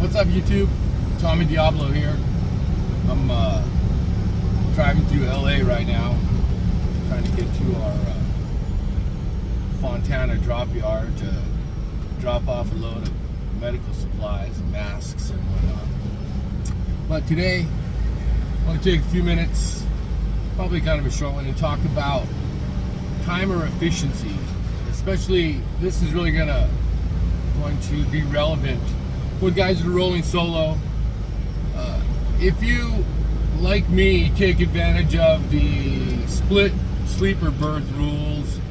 What's up, YouTube? Tommy Diablo here. I'm driving through LA right now, trying to get to our Fontana drop yard to drop off a load of medical supplies and masks and whatnot. But today, I want to take a few minutes, probably kind of a short one, and talk about timer efficiency. Especially, this is really going to be relevant for guys that are rolling solo. If you, like me, take advantage of the split sleeper berth rules,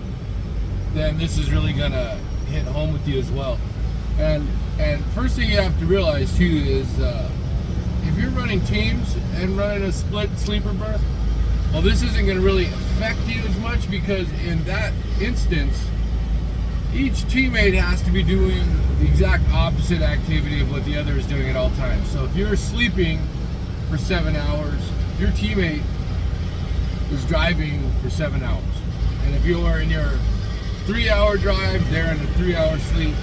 then this is really going to hit home with you as well. And first thing you have to realize too is if you're running teams and running a split sleeper berth, well, this isn't going to really affect you as much, because in that instance, each teammate has to be doing the exact opposite activity of what the other is doing at all times. So if you're sleeping for 7 hours, your teammate is driving for 7 hours. And if you're in your 3-hour drive, they're in a 3-hour sleep.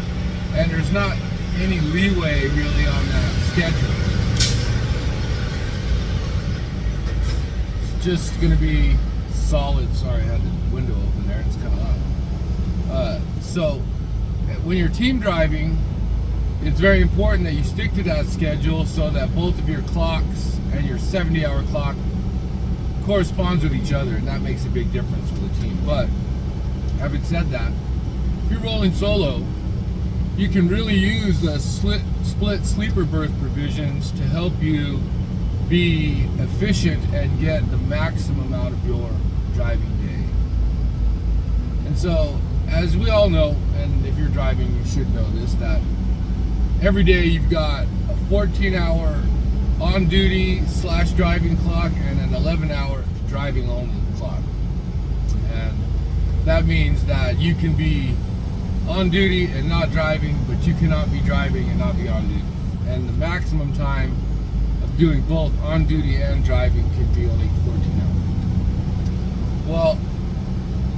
And there's not any leeway really on that schedule. It's just going to be solid. Sorry, I had the window open there. It's kind of loud. So when you're team driving, it's very important that you stick to that schedule so that both of your clocks and your 70-hour clock corresponds with each other, and that makes a big difference for the team. But having said that, if you're rolling solo, you can really use the split sleeper berth provisions to help you be efficient and get the maximum out of your driving day. And so, as we all know, and if you're driving, you should know this, that every day you've got a 14-hour on-duty / driving clock and an 11-hour driving-only clock. And that means that you can be on duty and not driving, but you cannot be driving and not be on duty. And the maximum time of doing both on duty and driving can be only 14 hours. Well,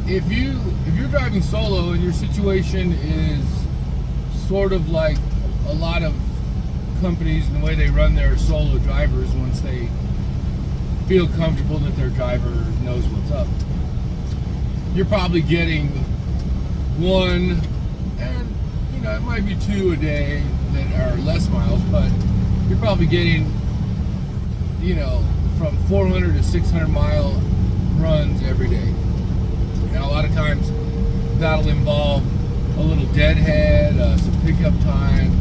if you're driving solo and your situation is sort of like a lot of companies and the way they run their solo drivers, once they feel comfortable that their driver knows what's up, you're probably getting one, and it might be 2 a day that are less miles, but you're probably getting from 400 to 600 mile runs every day. And a lot of times that'll involve a little deadhead, some pickup time,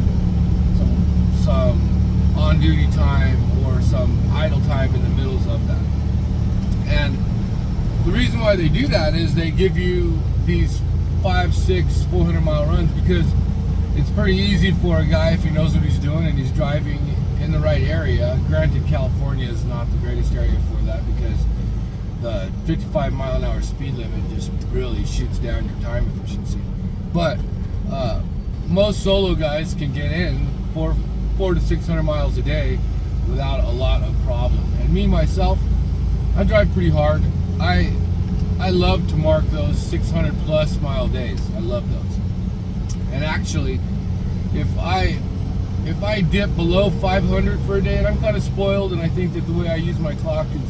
some on-duty time, or some idle time in the middles of that. And the reason why they do that is they give you these 5, 6, 400 mile runs, because it's pretty easy for a guy, if he knows what he's doing and he's driving in the right area. Granted, California is not the greatest area for that, because the 55 mile an hour speed limit just really shoots down your time efficiency. But most solo guys can get in 400 to 600 miles a day without a lot of problem. And me, myself, I drive pretty hard. I love to mark those 600 plus mile days. I love those. And actually, if I dip below 500 for a day, and I'm kind of spoiled, and I think that the way I use my clock is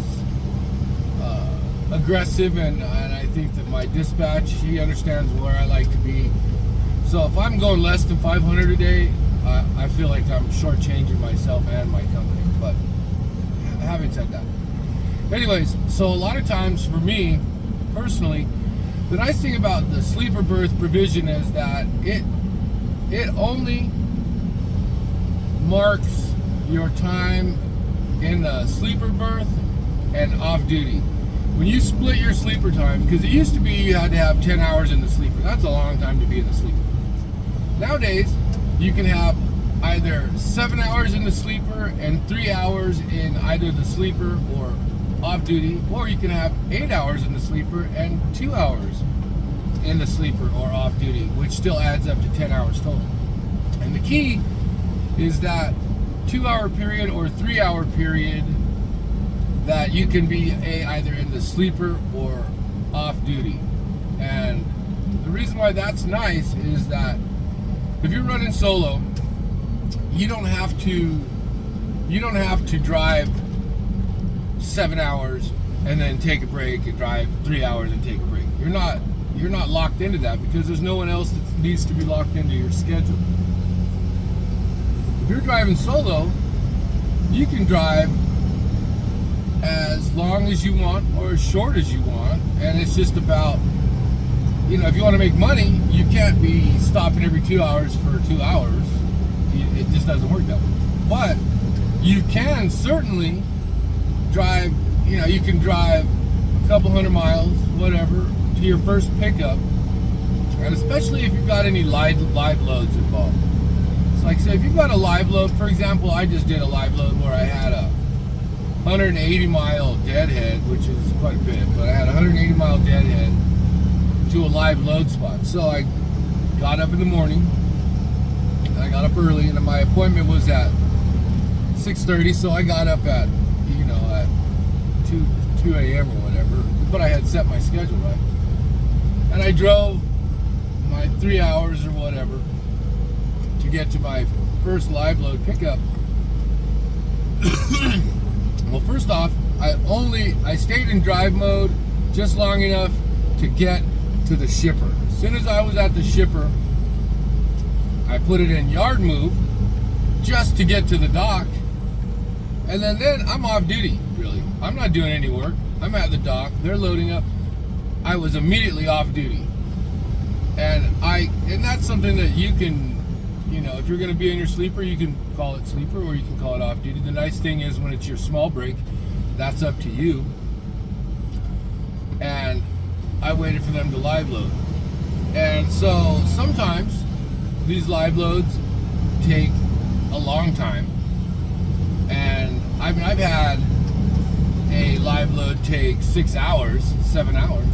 aggressive, and I think that my dispatch, he understands where I like to be. So if I'm going less than 500 a day, I feel like I'm shortchanging myself and my company. But having said that, anyways, so a lot of times for me personally, the nice thing about the sleeper berth provision is that it only marks your time in the sleeper berth and off duty. When you split your sleeper time, because it used to be you had to have 10 hours in the sleeper. That's a long time to be in the sleeper. Nowadays, you can have either 7 hours in the sleeper and 3 hours in either the sleeper or off duty, or you can have 8 hours in the sleeper and 2 hours in the sleeper or off duty, which still adds up to 10 hours total. And the key is that 2-hour period or 3-hour period that you can be either in the sleeper or off duty. And the reason why that's nice is that if you're running solo you don't have to drive 7 hours and then take a break and drive 3 hours and take a break. You're not locked into that because there's no one else that needs to be locked into your schedule. If you're driving solo, you can drive as long as you want or as short as you want, and it's just about, if you want to make money, you can't be stopping every 2 hours for 2 hours. It just doesn't work that way. But you can certainly drive, you can drive a couple hundred miles, whatever, to your first pickup, and especially if you've got any live loads involved. It's like, say, if you've got a live load, for example, I just did a live load where I had a 180-mile deadhead, which is quite a bit, but I had a 180-mile deadhead to a live load spot. So I got up in the morning, I got up early, and my appointment was at 6:30, so I got up at, at 2 a.m. or whatever, but I had set my schedule right. And I drove my 3 hours or whatever to get to my first live load pickup. Well, first off, I stayed in drive mode just long enough to get to the shipper. As soon as I was at the shipper, I put it in yard move just to get to the dock, and then I'm off duty, really. I'm not doing any work. I'm at the dock, they're loading up. I was immediately off duty. And that's something that you can, if you're gonna be in your sleeper, you can call it sleeper or you can call it off duty. The nice thing is when it's your small break, that's up to you. And I waited for them to live load. And so sometimes these live loads take a long time. And I've had a live load take 6 hours, 7 hours.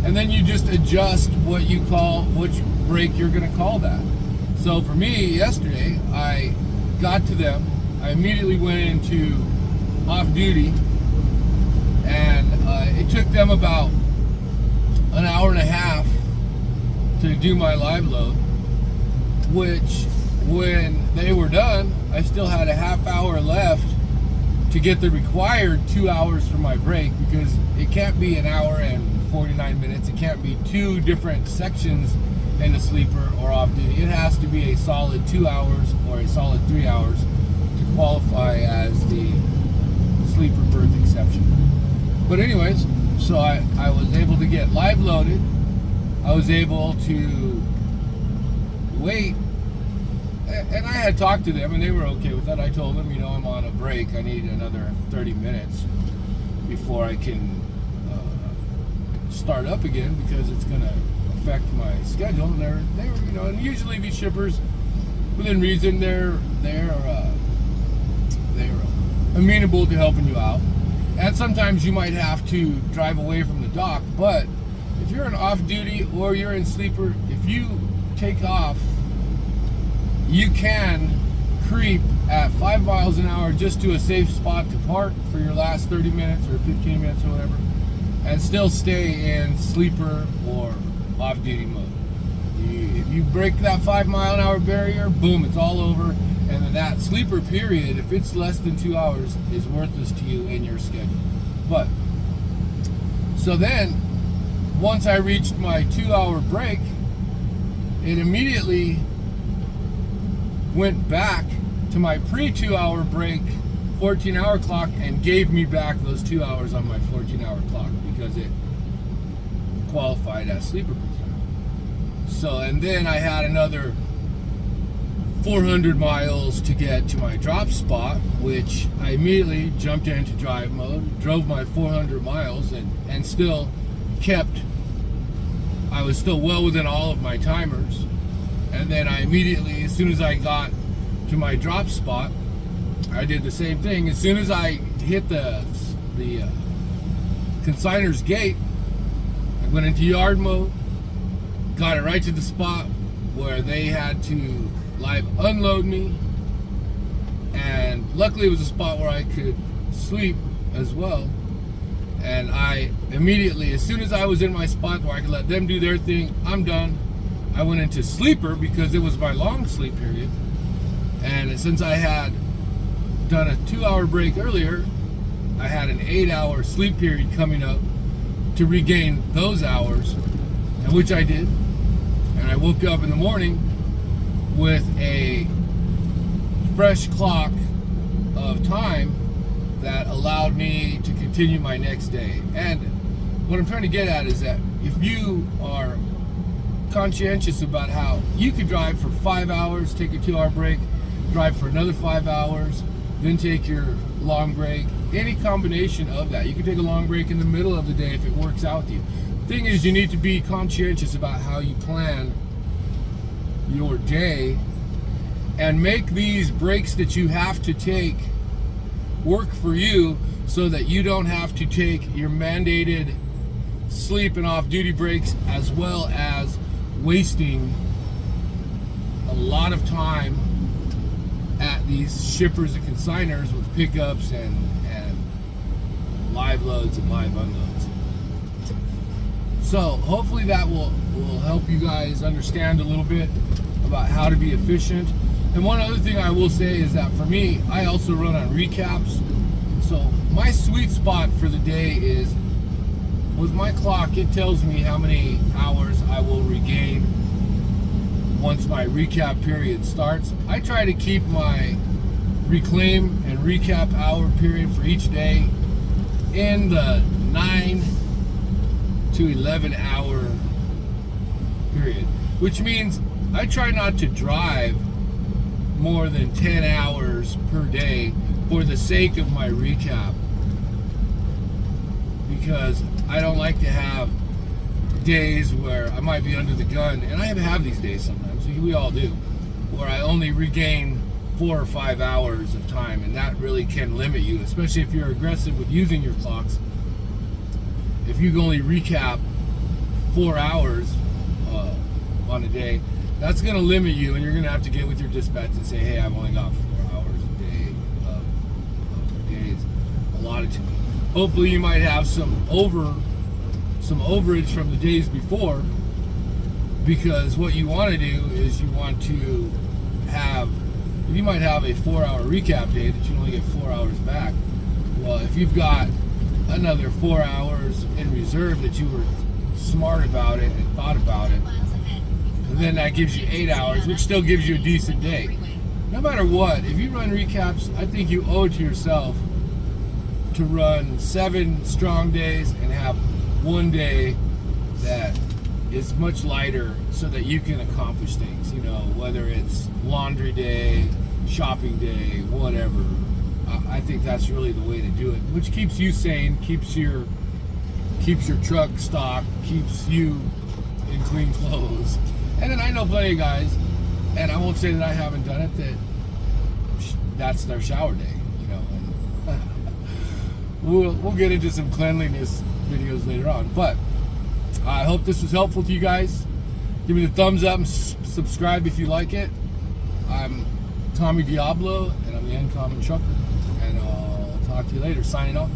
And then you just adjust which break you're gonna call that. So for me, yesterday, I got to them, I immediately went into off duty, and it took them about an hour and a half to do my live load, which when they were done, I still had a half hour left to get the required 2 hours for my break, because it can't be an hour and 49 minutes. It can't be two different sections in a sleeper or off duty. It has to be a solid 2 hours or a solid 3 hours to qualify as the sleeper berth exception. But anyways, so I was able to get live loaded. I was able to wait, and I had talked to them and they were okay with that. I told them, I'm on a break. I need another 30 minutes before I can start up again, because it's going to affect my schedule. And they were, and usually these shippers, within reason, they're amenable to helping you out. And sometimes you might have to drive away from the dock, but if you're an off duty or you're in sleeper, if you take off, you can creep at 5 miles an hour just to a safe spot to park for your last 30 minutes or 15 minutes or whatever, and still stay in sleeper or off-duty mode. If you break that 5 mile an hour barrier, boom, it's all over. And then that sleeper period, if it's less than 2 hours, is worthless to you in your schedule. But, so then, once I reached my 2 hour break, it immediately went back to my pre-2 hour break 14-hour clock and gave me back those 2 hours on my 14-hour clock, because it qualified as sleeper break time. So, and then I had another 400 miles to get to my drop spot, which I immediately jumped into drive mode, drove my 400 miles, and still I was still well within all of my timers. And then I immediately, as soon as I got to my drop spot, I did the same thing. As soon as I hit the consignor's gate, I went into yard mode, got it right to the spot where they had to live unload me, and luckily it was a spot where I could sleep as well. And I immediately, as soon as I was in my spot where I could let them do their thing, I'm done, I went into sleeper because it was my long sleep period. And since I had done a 2-hour break earlier, I had an 8-hour sleep period coming up to regain those hours, and which I did. And I woke up in the morning with a fresh clock of time that allowed me to continue my next day. And what I'm trying to get at is that if you are conscientious about how you could drive for 5 hours, take a 2-hour break, drive for another 5 hours, then take your long break, any combination of that. You can take a long break in the middle of the day if it works out with you. The thing is, you need to be conscientious about how you plan your day and make these breaks that you have to take work for you, so that you don't have to take your mandated sleep and off-duty breaks, as well as wasting a lot of time at these shippers and consigners with pickups and live loads and live unloads. So hopefully that will help you guys understand a little bit about how to be efficient. And one other thing I will say is that for me, I also run on recaps. So my sweet spot for the day is, with my clock, it tells me how many hours I will regain once my recap period starts. I try to keep my reclaim and recap hour period for each day in the 9 to 11 hour period, which means I try not to drive more than 10 hours per day for the sake of my recap, because I don't like to have days where I might be under the gun, and I have these days sometimes, we all do, where I only regain 4 or 5 hours of time, and that really can limit you, especially if you're aggressive with using your clocks. If you can only recap 4 hours on a day, that's going to limit you, and you're going to have to get with your dispatch and say, hey, I've only got 4 hours a day of days allotted to me. Hopefully you might have some overage from the days before, because what you want to do is you might have a 4-hour recap day that you only get 4 hours back. Well, if you've got another 4 hours in reserve that you were smart about it and thought about it, and then that gives you 8 hours, which still gives you a decent day. No matter what, if you run recaps, I think you owe it to yourself to run 7 strong days and have one day that is much lighter, so that you can accomplish things, whether it's laundry day, shopping day, whatever. I think that's really the way to do it, which keeps you sane, keeps your truck stocked, keeps you in clean clothes. And then I know plenty of guys, and I won't say that I haven't done it, that's their shower day, and we'll get into some cleanliness videos later on. But I hope this was helpful to you guys. Give me the thumbs up and subscribe if you like it. I'm Tommy Diablo, and I'm the Uncommon Trucker, and I'll talk to you later. Signing off.